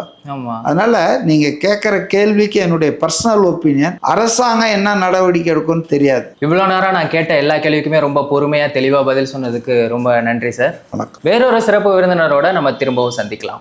Speaker 1: அதனால நீங்கள் கேட்குற கேள்விக்கு என்னுடைய பர்சனல் ஒப்பீனியன், அரசாங்கம் என்ன நடவடிக்கை எடுக்கும்னு தெரியாது.
Speaker 2: இவ்வளோ நேரம் நான் கேட்ட எல்லா கேள்விக்குமே ரொம்ப பொறுமையாக தெளிவாக பதில் சொன்னதுக்கு ரொம்ப நன்றி சார்.
Speaker 1: வணக்கம்.
Speaker 2: வேறொரு சிறப்பு விருந்தினரோட நம்ம திரும்பவும் சந்திக்கலாம்.